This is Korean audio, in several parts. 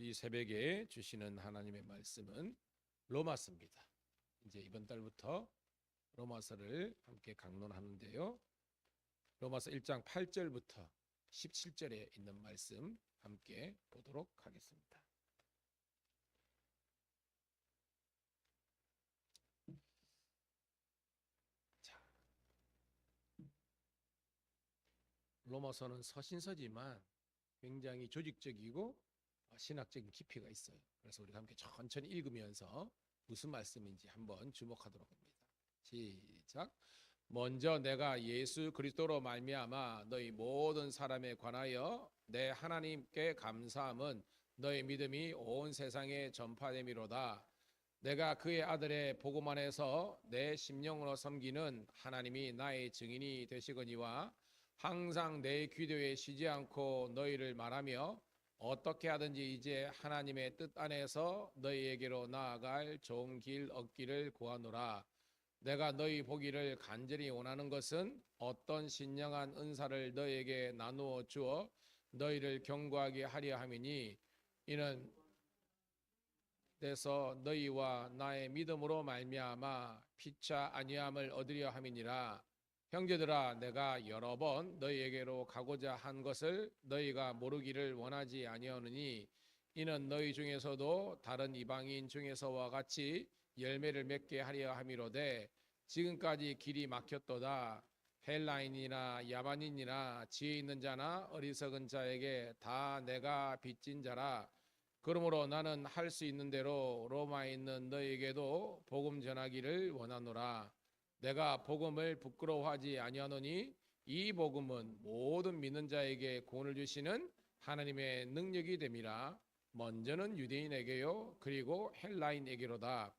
이 새벽에 주시는 하나님의 말씀은 로마서입니다. 이제 이번 달부터 로마서를 함께 강론하는데요. 로마서 1장 8절부터 17절에 있는 말씀 함께 보도록 하겠습니다. 자, 로마서는 서신서지만 굉장히 조직적이고 신학적인 깊이가 있어요. 그래서 우리가 함께 천천히 읽으면서 무슨 말씀인지 한번 주목하도록 합니다. 시작. 먼저 내가 예수 그리스도로 말미암아 너희 모든 사람에 관하여 내 하나님께 감사함은 너희 믿음이 온 세상에 전파됨이로다. 내가 그의 아들의 복음 안에서 내 심령으로 섬기는 하나님이 나의 증인이 되시거니와 항상 내 기도에 쉬지 않고 너희를 말하며 어떻게 하든지 이제 하나님의 뜻 안에서 너희에게로 나아갈 좋은 길 얻기를 구하노라. 내가 너희 보기를 간절히 원하는 것은 어떤 신령한 은사를 너희에게 나누어 주어 너희를 경고하게 하려 함이니 이는 돼서 너희와 나의 믿음으로 말미암아 피차 아니함을 얻으려 함이니라. 형제들아, 내가 여러 번 너희에게로 가고자 한 것을 너희가 모르기를 원하지 아니하느니 이는 너희 중에서도 다른 이방인 중에서와 같이 열매를 맺게 하려 함이로되 지금까지 길이 막혔도다. 헬라인이나 야만인이나 지혜 있는 자나 어리석은 자에게 다 내가 빚진 자라. 그러므로 나는 할 수 있는 대로 로마에 있는 너희에게도 복음 전하기를 원하노라. 내가 복음을 부끄러워하지 아니하노니 이 복음은 모든 믿는 자에게 구원을 주시는 하나님의 능력이 됨이라. 먼저는 유대인에게요 그리고 헬라인에게로다.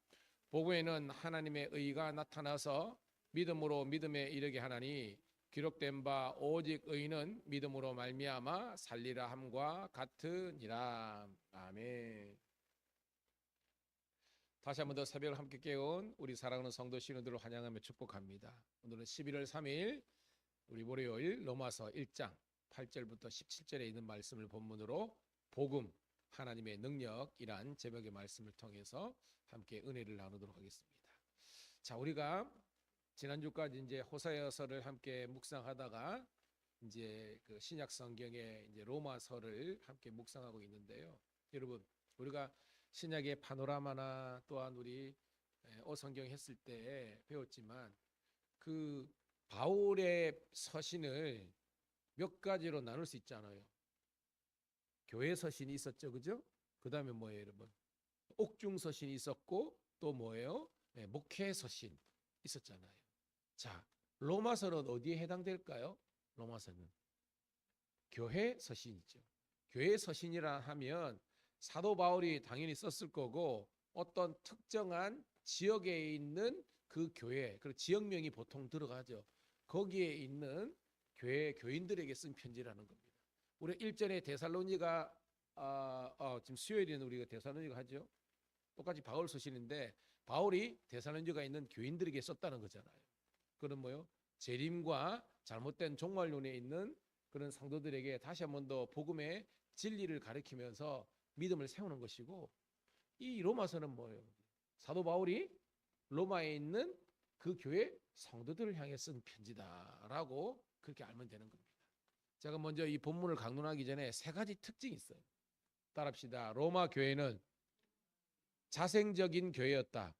복음에는 하나님의 의가 나타나서 믿음으로 믿음에 이르게 하나니 기록된 바 오직 의인은 믿음으로 말미암아 살리라 함과 같으니라. 아멘. 다시 한 번 더 새벽을 함께 깨운 우리 사랑하는 성도 신우들을 환영하며 축복합니다. 오늘은 11월 3일 우리 월요일 로마서 1장 8절부터 17절에 있는 말씀을 본문으로 복음 하나님의 능력이란 제목의 말씀을 통해서 함께 은혜를 나누도록 하겠습니다. 자, 우리가 지난주까지 이제 호세아서를 함께 묵상하다가 이제 그 신약 성경의 이제 로마서를 함께 묵상하고 있는데요. 여러분, 우리가 신약의 파노라마나 또한 우리 어성경 했을 때 배웠지만 그 바울의 서신을 몇 가지로 나눌 수 있잖아요. 교회 서신이 있었죠, 그죠? 그 다음에 뭐예요, 여러분? 옥중 서신이 있었고 또 뭐예요? 목회 서신 있었잖아요. 자, 로마서는 어디에 해당될까요? 로마서는 교회 서신이죠. 교회 서신이라 하면 사도 바울이 당연히 썼을 거고 어떤 특정한 지역에 있는 그 교회, 그 지역명이 보통 들어가죠. 거기에 있는 교인들에게 쓴 편지라는 겁니다. 우리 1절에 데살로니가 지금 수요일에는 우리가 데살로니가 하죠. 똑같이 바울 서신인데 바울이 데살로니가 있는 교인들에게 썼다는 거잖아요. 그런 뭐요? 재림과 잘못된 종말론에 있는 그런 성도들에게 다시 한 번 더 복음의 진리를 가르치면서 믿음을 세우는 것이고, 이 로마서는 뭐예요? 사도 바울이 로마에 있는 그 교회 성도들을 향해 쓴 편지다라고 그렇게 알면 되는 겁니다. 제가 먼저 이 본문을 강론하기 전에 세 가지 특징이 있어요. 따라합시다. 로마 교회는 자생적인 교회였다.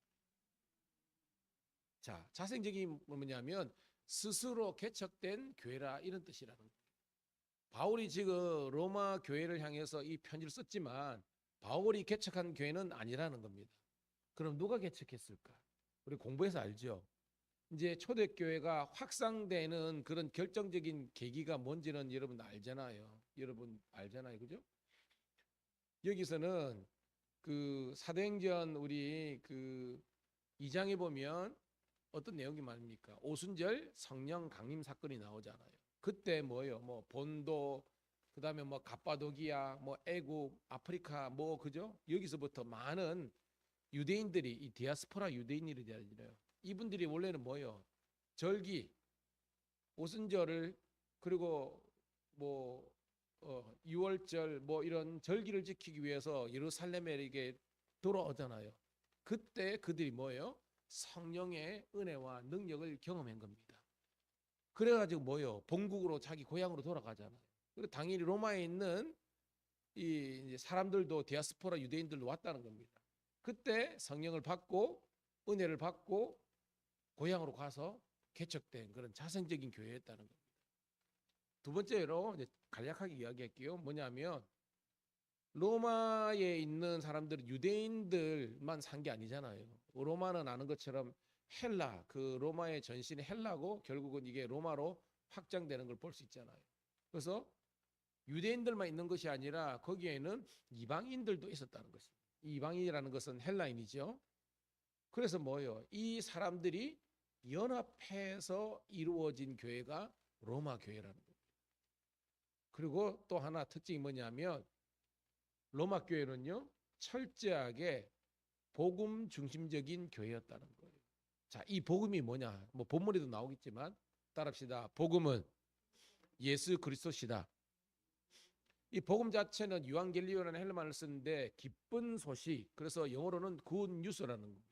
자, 자생적인 뭐냐면 스스로 개척된 교회라 이런 뜻이라는 거예요. 바울이 지금 로마 교회를 향해서 이 편지를 썼지만 바울이 개척한 교회는 아니라는 겁니다. 그럼 누가 개척했을까? 우리 공부해서 알죠. 이제 초대교회가 확산되는 그런 결정적인 계기가 뭔지는 여러분 알잖아요. 여러분 알잖아요, 그죠? 여기서는 그 사도행전 우리 그 2장에 보면 어떤 내용이 말입니까? 오순절 성령 강림 사건이 나오잖아요. 그때 뭐예요? 뭐 본도, 그다음에 뭐 갑바도기아, 뭐 애국, 아프리카 뭐 그죠? 여기서부터 많은 유대인들이 이 디아스포라 유대인이잖아요. 이분들이 원래는 뭐예요? 절기, 오순절을 그리고 뭐 유월절 뭐 이런 절기를 지키기 위해서 예루살렘에 이게 돌아오잖아요. 그때 그들이 뭐예요? 성령의 은혜와 능력을 경험한 겁니다. 그래가지고 뭐예요? 본국으로 자기 고향으로 돌아가잖아요. 그리고 당연히 로마에 있는 이 이제 사람들도 디아스포라 유대인들도 왔다는 겁니다. 그때 성령을 받고 은혜를 받고 고향으로 가서 개척된 그런 자생적인 교회였다는 겁니다. 두 번째로 이제 간략하게 이야기할게요. 뭐냐면 로마에 있는 사람들은 유대인들만 산 게 아니잖아요. 로마는 아는 것처럼 헬라, 그 로마의 전신이 헬라고 결국은 이게 로마로 확장되는 걸 볼 수 있잖아요. 그래서 유대인들만 있는 것이 아니라 거기에는 이방인들도 있었다는 것입니다. 이방인이라는 것은 헬라인이죠. 그래서 뭐예요? 이 사람들이 연합해서 이루어진 교회가 로마 교회라는 겁니다. 그리고 또 하나 특징이 뭐냐면 로마 교회는요, 철저하게 복음 중심적인 교회였다는 거예요. 자, 이 복음이 뭐냐? 뭐 본문에도 나오겠지만 따라합시다. 복음은 예수 그리스도시다. 이 복음 자체는 유앙겔리오라는 헬라말을 쓰는데 기쁜 소식. 그래서 영어로는 good news라는 겁니다.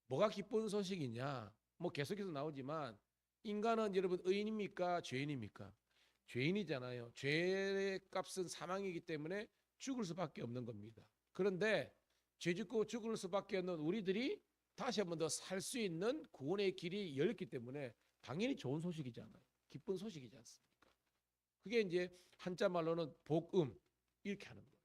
뭐가 기쁜 소식이냐? 뭐 계속해서 나오지만 인간은 여러분 의인입니까? 죄인입니까? 죄인이잖아요. 죄의 값은 사망이기 때문에 죽을 수밖에 없는 겁니다. 그런데 죄 짓고 죽을 수밖에 없는 우리들이 다시 한 번 더 살 수 있는 구원의 길이 열렸기 때문에 당연히 좋은 소식이잖아요. 기쁜 소식이지 않습니까? 그게 이제 한자 말로는 복음 이렇게 하는 거예요.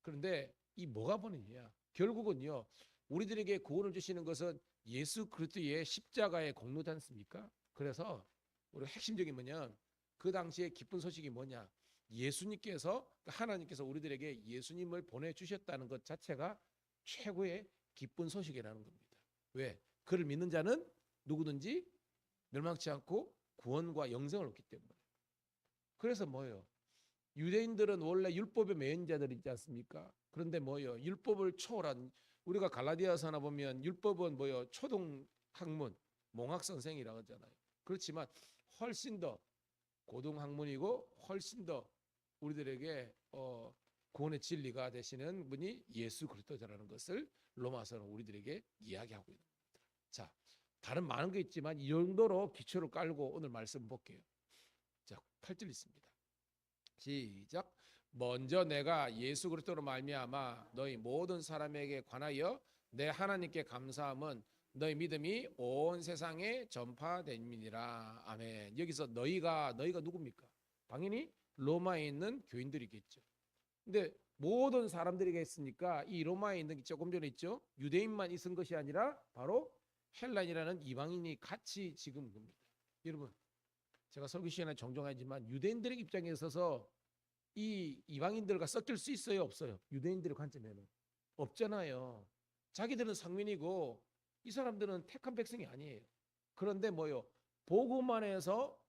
그런데 이 뭐가 보느냐? 결국은요. 우리들에게 구원을 주시는 것은 예수 그리스도의 십자가의 공로지 않습니까? 그래서 우리 핵심적인 뭐냐? 그 당시에 기쁜 소식이 뭐냐? 예수님께서 하나님께서 우리들에게 예수님을 보내주셨다는 것 자체가 최고의 기쁜 소식이라는 겁니다. 왜? 그를 믿는 자는 누구든지 멸망치 않고 구원과 영생을 얻기 때문에. 그래서 뭐예요? 유대인들은 원래 율법의 매인자들 있지 않습니까? 그런데 뭐예요? 율법을 초월한 우리가 갈라디아서나 보면 율법은 뭐예요? 초등 학문, 몽학 선생이라고 하잖아요. 그렇지만 훨씬 더 고등 학문이고 훨씬 더 우리들에게 구원의 진리가 되시는 분이 예수 그리스도라는 것을 로마서는 우리들에게 이야기하고 있는 겁니다. 자, 다른 많은 게 있지만 이 정도로 기초를 깔고 오늘 말씀 볼게요. 자, 8절 있습니다. 시작. 먼저 내가 예수 그리스도로 말미암아 너희 모든 사람에게 관하여 내 하나님께 감사함은 너희 믿음이 온 세상에 전파됨이니라. 아멘. 여기서 너희가 누굽니까? 당연히 로마에 있는 교인들이겠죠. 근데 모든 사람들에게 했으니까 이 로마에 있는 조금 전에 있죠. 유대인만 있은 것이 아니라 바로 헬라인이라는 이방인이 같이 지금 겁니다. 여러분, 제가 설교 시간에 종종 하지만 유대인들의 입장에 있어서 이 이방인들과 섞일 수 있어요, 없어요? 유대인들의 관점에는 없잖아요. 자기들은 상민이고 이 사람들은 택한 백성이 아니에요. 그런데 뭐요? 복음 안에서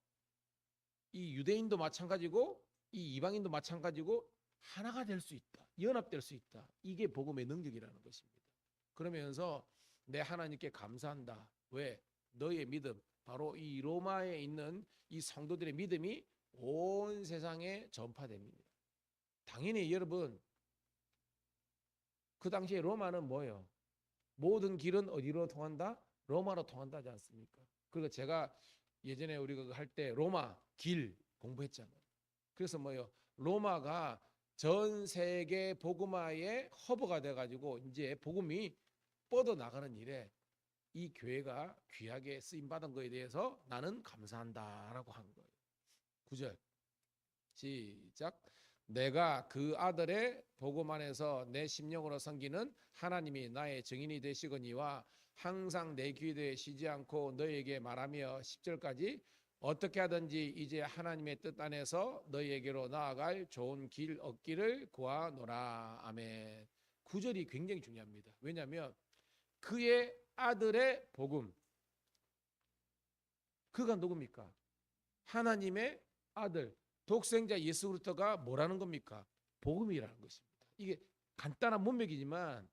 이 유대인도 마찬가지고 이 이방인도 마찬가지고 하나가 될 수 있다. 연합될 수 있다. 이게 복음의 능력이라는 것입니다. 그러면서 내 하나님께 감사한다. 왜? 너의 믿음, 바로 이 로마에 있는 이 성도들의 믿음이 온 세상에 전파됩니다. 당연히 여러분, 그 당시에 로마는 뭐예요? 모든 길은 어디로 통한다? 로마로 통한다지 않습니까? 그리고 제가 예전에 우리가 할 때 로마 길 공부했잖아요. 그래서 뭐예요? 로마가 전 세계 복음화의 허브가 돼가지고 이제 복음이 뻗어 나가는 일에 이 교회가 귀하게 쓰임 받은 거에 대해서 나는 감사한다라고 한 거예요. 9절 시작. 내가 그 아들의 복음 안에서 내 심령으로 섬기는 하나님이 나의 증인이 되시거니와 항상 내 귀에 쉬지 않고 너희에게 말하며 10절까지 어떻게 하든지 이제 하나님의 뜻 안에서 너희에게로 나아갈 좋은 길 얻기를 구하노라. 아멘. 9절이 굉장히 중요합니다. 왜냐하면 그의 아들의 복음, 그가 누굽니까? 하나님의 아들, 독생자 예수 그리스도가 뭐라는 겁니까? 복음이라는 것입니다. 이게 간단한 문맥이지만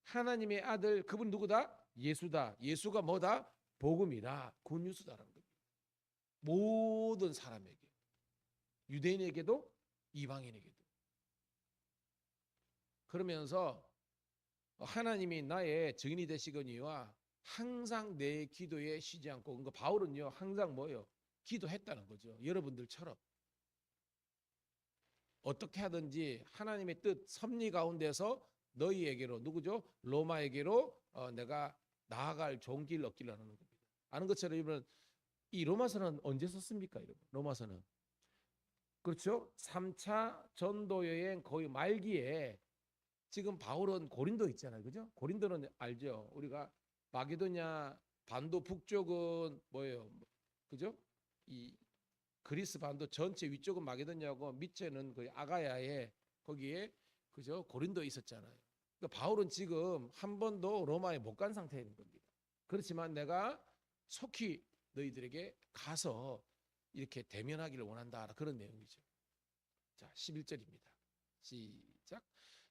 하나님의 아들, 그분 누구다? 예수다. 예수가 뭐다? 복음이다. 굿뉴스다라는 겁니다. 모든 사람에게, 유대인에게도 이방인에게도. 그러면서 하나님이 나의 증인이 되시거니와 항상 내 기도에 쉬지 않고, 그러니까 바울은요 항상 뭐요? 기도했다는 거죠. 여러분들처럼 어떻게 하든지 하나님의 뜻 섭리 가운데서 너희에게로, 누구죠? 로마에게로 내가 나아갈 좋은 길을 얻기를 하는 겁니다. 아는 것처럼 여러분, 이 로마서는 언제 썼습니까? 여러분, 로마서는 그렇죠? 3차 전도 여행 거의 말기에, 지금 바울은 고린도 있잖아요. 그죠? 고린도는 알죠? 우리가 마게도냐 반도 북쪽은 뭐예요? 그죠? 이 그리스 반도 전체 위쪽은 마게도냐고 밑에는 그 아가야에, 거기에 그죠? 고린도에 있었잖아요. 그러니까 바울은 지금 한 번도 로마에 못 간 상태인 겁니다. 그렇지만 내가 속히 너희들에게 가서 이렇게 대면하기를 원한다, 그런 내용이죠. 자, 11절입니다. 시작.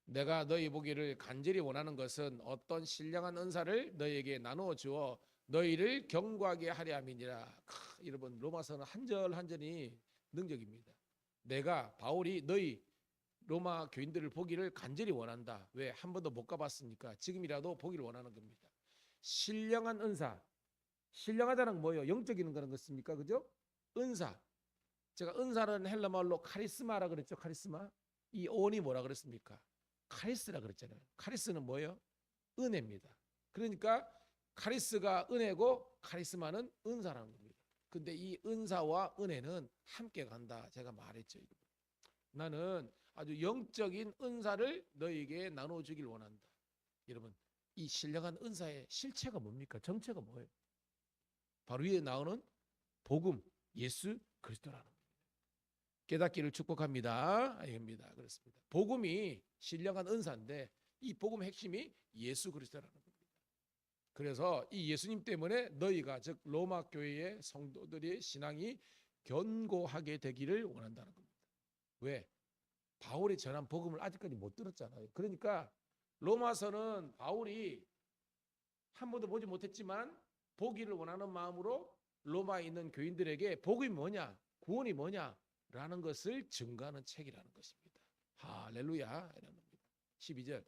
내가 너희 보기를 간절히 원하는 것은 어떤 신령한 은사를 너희에게 나누어 주어 너희를 견고하게 하려 함이니라. 여러분, 로마서는 한 절 한 절이 능력입니다. 내가 바울이 너희 로마 교인들을 보기를 간절히 원한다. 왜? 한 번도 못 가봤으니까 지금이라도 보기를 원하는 겁니다. 신령한 은사. 신령하다는 뭐예요? 영적인 거는 것입니까? 그죠? 은사. 제가 은사는 헬라 말로 카리스마라 그랬죠. 카리스마. 이 온이 뭐라 그랬습니까? 카리스라 그랬잖아요. 카리스는 뭐예요? 은혜입니다. 그러니까 카리스가 은혜고 카리스마는 은사라는 겁니다. 근데 이 은사와 은혜는 함께 간다, 제가 말했죠. 나는 아주 영적인 은사를 너에게 나눠주길 원한다. 여러분, 이 신령한 은사의 실체가 뭡니까? 정체가 뭐예요? 바로 위에 나오는 복음, 예수 그리스도라는 겁니다. 깨닫기를 축복합니다. 아닙니다. 그렇습니다. 복음이 신령한 은사인데 이 복음의 핵심이 예수 그리스도라는 겁니다. 그래서 이 예수님 때문에 너희가, 즉 로마 교회의 성도들의 신앙이 견고하게 되기를 원한다는 겁니다. 왜? 바울이 전한 복음을 아직까지 못 들었잖아요. 그러니까 로마서는 바울이 한 번도 보지 못했지만 보기를 원하는 마음으로 로마에 있는 교인들에게 복음이 뭐냐, 구원이 뭐냐 라는 것을 증거하는 책이라는 것입니다. 할렐루야. 12절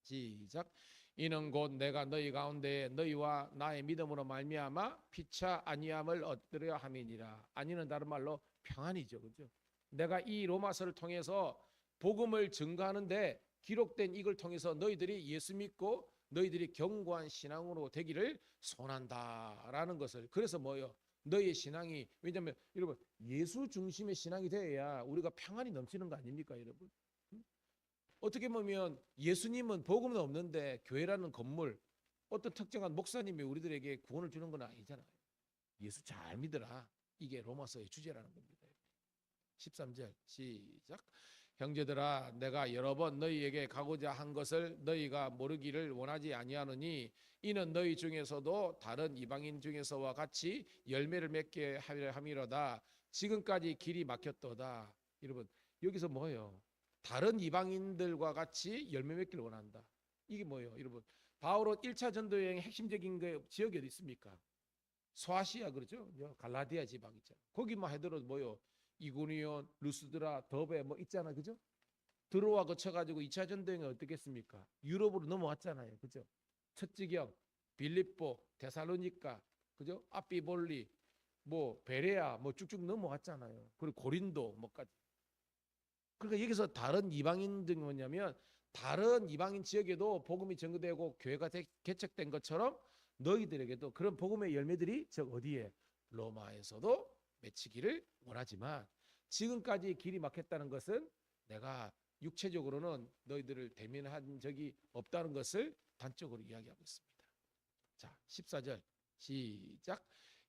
시작. 이는 곧 내가 너희 가운데 너희와 나의 믿음으로 말미암아 피차 아니함을 얻으려 함이니라. 아니는 다른 말로 평안이죠. 그죠? 내가 이 로마서를 통해서 복음을 증거하는데 기록된 이걸 통해서 너희들이 예수 믿고 너희들이 견고한 신앙으로 되기를 소원한다라는 것을. 그래서 뭐요? 너희의 신앙이, 왜냐하면 여러분 예수 중심의 신앙이 되어야 우리가 평안이 넘치는 거 아닙니까, 여러분? 어떻게 보면 예수님은 복음은 없는데 교회라는 건물, 어떤 특정한 목사님이 우리들에게 구원을 주는 건 아니잖아요. 예수 잘 믿으라. 이게 로마서의 주제라는 겁니다. 13절 시작. 형제들아, 내가 여러 번 너희에게 가고자 한 것을 너희가 모르기를 원하지 아니하노니 이는 너희 중에서도 다른 이방인 중에서와 같이 열매를 맺게 하려 함이로다. 지금까지 길이 막혔도다. 여러분, 여기서 뭐예요? 다른 이방인들과 같이 열매 맺기를 원한다. 이게 뭐예요? 여러분, 바울은 1차 전도 여행의 핵심적인 지역이 어디 있습니까? 소아시아, 그렇죠? 갈라디아 지방 있잖아요. 거기만 해도 뭐요? 이고니온, 루스드라, 더베 뭐 있잖아, 그죠? 드로아 거쳐가지고 2차 전도행이 어떻겠습니까? 유럽으로 넘어왔잖아요, 그죠? 첫 지경 빌립보, 데살로니가, 그죠? 아피볼리, 뭐 베레아, 뭐 쭉쭉 넘어왔잖아요. 그리고 고린도 뭐까지. 그러니까 여기서 다른 이방인들이 뭐냐면 다른 이방인 지역에도 복음이 전거되고 교회가 개척된 것처럼 너희들에게도 그런 복음의 열매들이 저 어디에? 로마에서도 맺히기를 원하지만 지금까지 길이 막혔다는 것은 내가 육체적으로는 너희들을 대면한 적이 없다는 것을 단적으로 이야기하고 있습니다. 자, 14절 시작.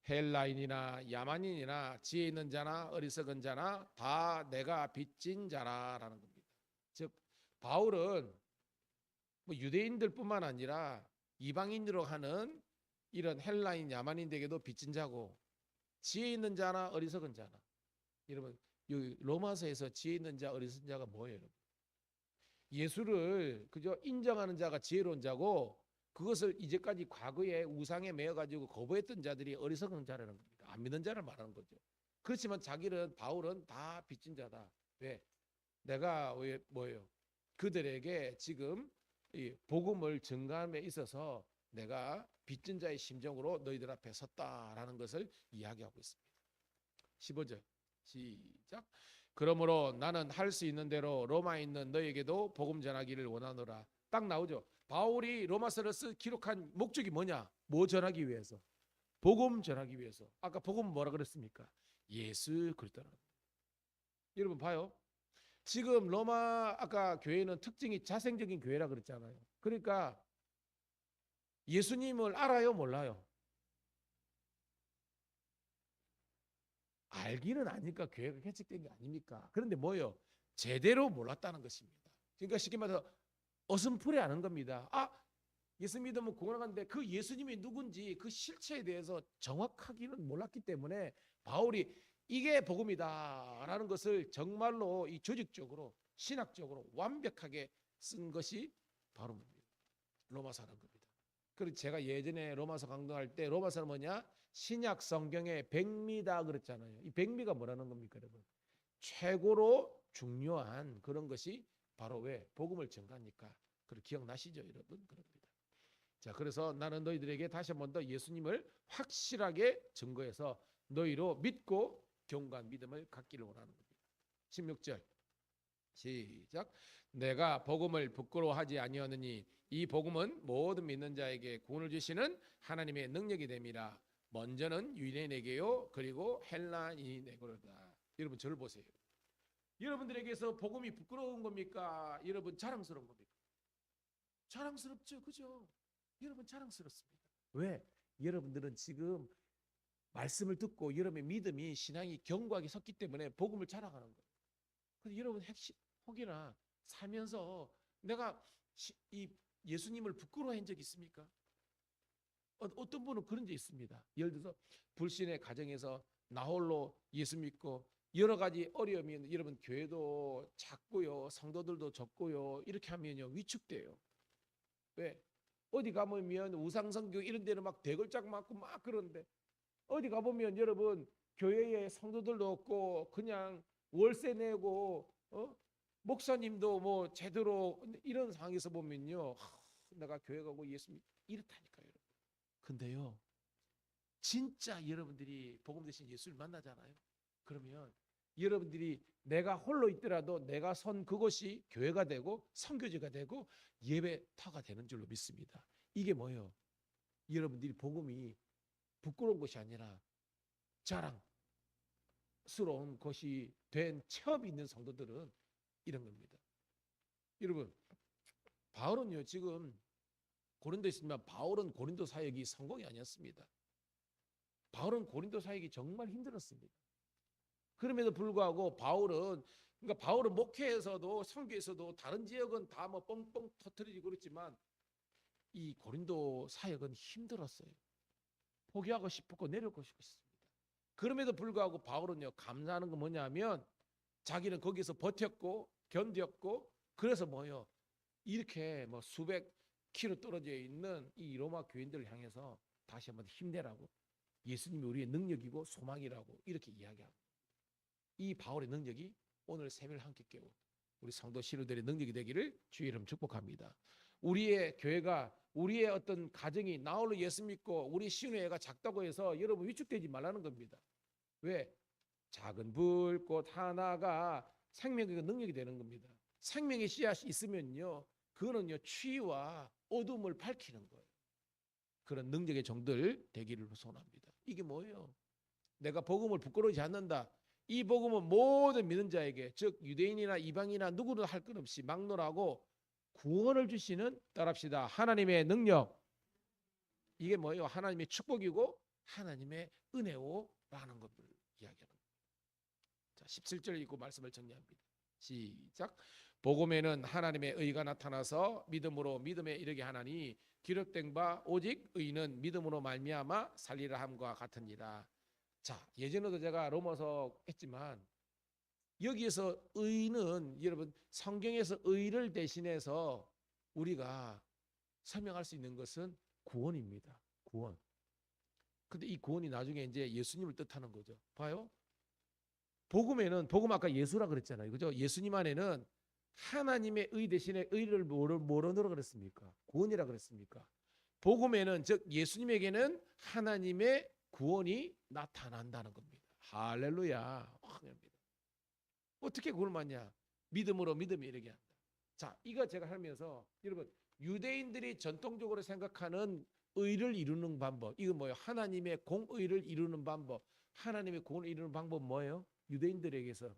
헬라인이나 야만인이나 지혜 있는 자나 어리석은 자나 다 내가 빚진 자라라는 겁니다. 즉 바울은 뭐 유대인들뿐만 아니라 이방인으로 하는 이런 헬라인 야만인들에게도 빚진 자고 지혜 있는 자나 어리석은 자나. 여러분, 여기 로마서에서 지혜 있는 자 어리석은 자가 뭐예요? 예수를 그저 인정하는 자가 지혜로운 자고 그것을 이제까지 과거에 우상에 매여가지고 거부했던 자들이 어리석은 자라는 겁니다. 안 믿는 자를 말하는 거죠. 그렇지만 자기는 바울은 다 빚진 자다. 왜? 내가 왜 뭐예요? 그들에게 지금 이 복음을 전감에 있어서 내가 빚진 자의 심정으로 너희들 앞에 섰다라는 것을 이야기하고 있습니다. 15절 시작. 그러므로 나는 할 수 있는 대로 로마에 있는 너에게도 복음 전하기를 원하노라. 딱 나오죠. 바울이 로마서를 기록한 목적이 뭐냐? 뭐 전하기 위해서? 복음 전하기 위해서. 아까 복음 뭐라 그랬습니까? 예수 그리스도라. 여러분 봐요. 지금 로마 아까 교회는 특징이 자생적인 교회라 그랬잖아요. 그러니까 예수님을 알아요, 몰라요? 알기는 아니까 교회가 개척된 게 아닙니까? 그런데 뭐요? 제대로 몰랐다는 것입니다. 그러니까 쉽게 말해서 어슴푸레 하는 겁니다. 아, 예수 믿으면 구원하는데 그 예수님이 누군지 그 실체에 대해서 정확하기는 몰랐기 때문에 바울이 이게 복음이다라는 것을 정말로 이 조직적으로 신학적으로 완벽하게 쓴 것이 바로 로마서라는 겁니다. 그리고 제가 예전에 로마서 강론할 때 로마서는 뭐냐? 신약 성경의 백미다 그랬잖아요. 이 백미가 뭐라는 겁니까, 여러분? 최고로 중요한 그런 것이 바로 왜 복음을 전가하니까. 그걸 기억나시죠, 여러분? 그럽니다. 자, 그래서 나는 너희들에게 다시 한 번 더 예수님을 확실하게 증거해서 너희로 믿고 경고한 믿음을 갖기를 원하는 겁니다. 16절 시작. 내가 복음을 부끄러워하지 아니하느니 이 복음은 모든 믿는 자에게 구원을 주시는 하나님의 능력이 됨이라. 먼저는 유대인에게요 그리고 헬라인에게로다. 여러분 저를 보세요. 여러분들에게서 복음이 부끄러운 겁니까? 여러분 자랑스러운 겁니까? 자랑스럽죠, 그죠? 여러분 자랑스럽습니다. 왜? 여러분들은 지금 말씀을 듣고 여러분의 믿음이 신앙이 견고하게 섰기 때문에 복음을 자랑하는 거예요. 근데 여러분 혹이나 살면서 내가 이 예수님을 부끄러워한 적 있습니까? 어떤 분은 그런 적 있습니다. 예를 들어서 불신의 가정에서 나 홀로 예수 믿고 여러 가지 어려움이 여러분 교회도 작고요, 성도들도 적고요, 이렇게 하면요 위축돼요. 왜? 어디 가보면 우상성교 이런 데는 막 대걸작 맞고 막 그런데 어디 가보면 여러분 교회에 성도들도 없고 그냥 월세 내고 목사님도 뭐 제대로 이런 상황에서 보면요 내가 교회 가고 예수 믿 이렇다니까요. 근데요 진짜 여러분들이 복음 대신 예수를 만나잖아요. 그러면 여러분들이 내가 홀로 있더라도 내가 선 그곳이 교회가 되고 선교지가 되고 예배터가 되는 줄로 믿습니다. 이게 뭐예요? 여러분들이 복음이 부끄러운 것이 아니라 자랑스러운 것이 된 체험이 있는 성도들은 이런 겁니다. 여러분 바울은요 지금 고린도에 있으면 바울은 고린도 사역이 성공이 아니었습니다. 바울은 고린도 사역이 정말 힘들었습니다. 그럼에도 불구하고 바울은 목회에서도 선교에서도 다른 지역은 다 뭐 뻥뻥 터트리고 그랬지만 이 고린도 사역은 힘들었어요. 포기하고 싶었고 내려오고 싶었습니다. 그럼에도 불구하고 바울은요 감사하는 건 뭐냐면 자기는 거기서 버텼고 견뎠고 그래서 뭐요 이렇게 뭐 수백 킬로 떨어져 있는 이 로마 교인들을 향해서 다시 한번 힘내라고 예수님이 우리의 능력이고 소망이라고 이렇게 이야기합니다. 이 바울의 능력이 오늘 새벽을 함께 깨고 우리 성도 신우들의 능력이 되기를 주의 이름 축복합니다. 우리의 교회가 우리의 어떤 가정이 나 홀로 예수 믿고 우리 신우애가 작다고 해서 여러분 위축되지 말라는 겁니다. 왜? 작은 불꽃 하나가 생명의 능력이 되는 겁니다. 생명의 씨앗이 있으면요 그거는요 추위와 어둠을 밝히는 거예요. 그런 능력의 종들 되기를 소원합니다. 이게 뭐예요? 내가 복음을 부끄러워하지 않는다. 이 복음은 모든 믿는 자에게 즉 유대인이나 이방이나 누구도 할 것 없이 막론하고 구원을 주시는 따라합시다. 하나님의 능력. 이게 뭐예요? 하나님의 축복이고 하나님의 은혜오라는 것을 이야기하는 겁니다. 자, 17절 읽고 말씀을 정리합니다. 시작. 복음에는 하나님의 의가 나타나서 믿음으로 믿음에 이르게 하나니 기록된 바 오직 의는 믿음으로 말미암아 살리라 함과 같으니라. 자, 예전에도 제가 로마서 했지만 여기에서 의는 여러분 성경에서 의를 대신해서 우리가 설명할 수 있는 것은 구원입니다. 구원. 근데 이 구원이 나중에 이제 예수님을 뜻하는 거죠. 봐요. 복음에는 복음 아까 예수라 그랬잖아요. 그죠? 예수님 안에는 하나님의 의 대신에 의를 뭐로 넣으라 그랬습니까? 구원이라 그랬습니까? 복음에는 즉 예수님에게는 하나님의 구원이 나타난다는 겁니다. 할렐루야. 확연합니다. 어떻게 그걸 맞냐? 믿음으로 믿음이 이르게 한다. 자, 이거 제가 하면서 여러분 유대인들이 전통적으로 생각하는 의를 이루는 방법, 이거 뭐예요? 하나님의 공의를 이루는 방법, 하나님의 구원을 이루는 방법 뭐예요? 유대인들에게서는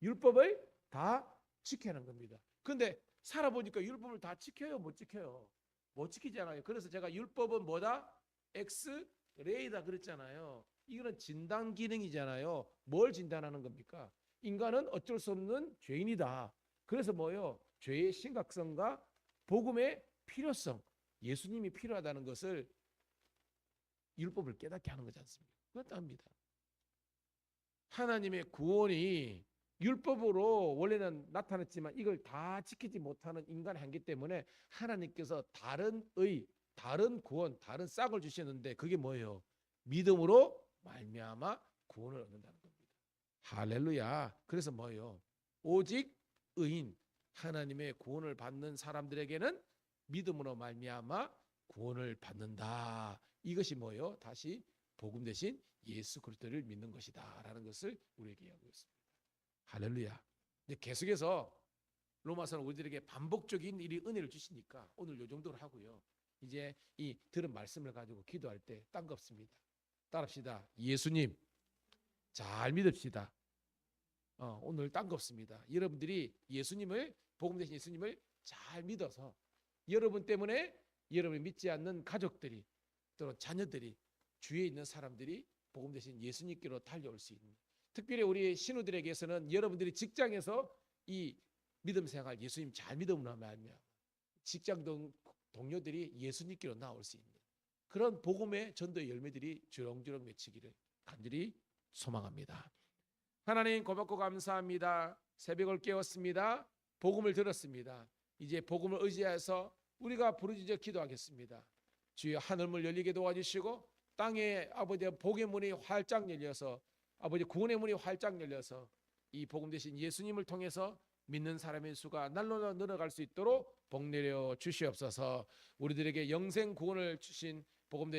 율법을 다 지켜야 하는 겁니다. 근데 살아보니까 율법을 다 지켜요? 못 지켜요? 못 지키잖아요. 그래서 제가 율법은 뭐다? 엑스레이다 그랬잖아요. 이거는 진단 기능이잖아요. 뭘 진단하는 겁니까? 인간은 어쩔 수 없는 죄인이다. 그래서 뭐요? 죄의 심각성과 복음의 필요성, 예수님이 필요하다는 것을 율법을 깨닫게 하는 거지 않습니까? 그것도 합니다. 하나님의 구원이 율법으로 원래는 나타났지만 이걸 다 지키지 못하는 인간의 한계 때문에 하나님께서 다른 의, 다른 구원, 다른 싹을 주셨는데 그게 뭐예요? 믿음으로 말미암아 구원을 얻는다는 겁니다. 할렐루야. 그래서 뭐예요? 오직 의인, 하나님의 구원을 받는 사람들에게는 믿음으로 말미암아 구원을 받는다. 이것이 뭐예요? 다시 복음 대신 예수 그리스도를 믿는 것이다라는 것을 우리에게 이야기하고 있습니다. 할렐루야. 근데 계속해서 로마서는 우리들에게 반복적인 일이 은혜를 주시니까 오늘 요 정도로 하고요. 이제 이 들은 말씀을 가지고 기도할 때 딴 거 없습니다. 따라합시다. 예수님 잘 믿읍시다. 오늘 딴 거 없습니다. 여러분들이 예수님을 복음 대신 예수님을 잘 믿어서 여러분 때문에 여러분이 믿지 않는 가족들이 또는 자녀들이 주위에 있는 사람들이 복음 대신 예수님께로 달려올 수 있는, 특별히 우리 신우들에게서는 여러분들이 직장에서 이 믿음 생활 예수님 잘 믿음으로 하면 직장 동료들이 예수님께로 나올 수 있는 그런 복음의 전도의 열매들이 주렁주렁 맺히기를 간절히 소망합니다. 하나님 고맙고 감사합니다. 새벽을 깨웠습니다. 복음을 들었습니다. 이제 복음을 의지해서 우리가 부르짖어 기도하겠습니다. 주여 하늘문 열리게 도와주시고 땅에 아버지 복의 문이 활짝 열려서 아버지 구원의 문이 활짝 열려서 이 복음 대신 예수님을 통해서 믿는 사람의 수가 날로 늘어갈 수 있도록 복 내려 주시옵소서. 우리들에게 영생 구원을 주신 복음 대신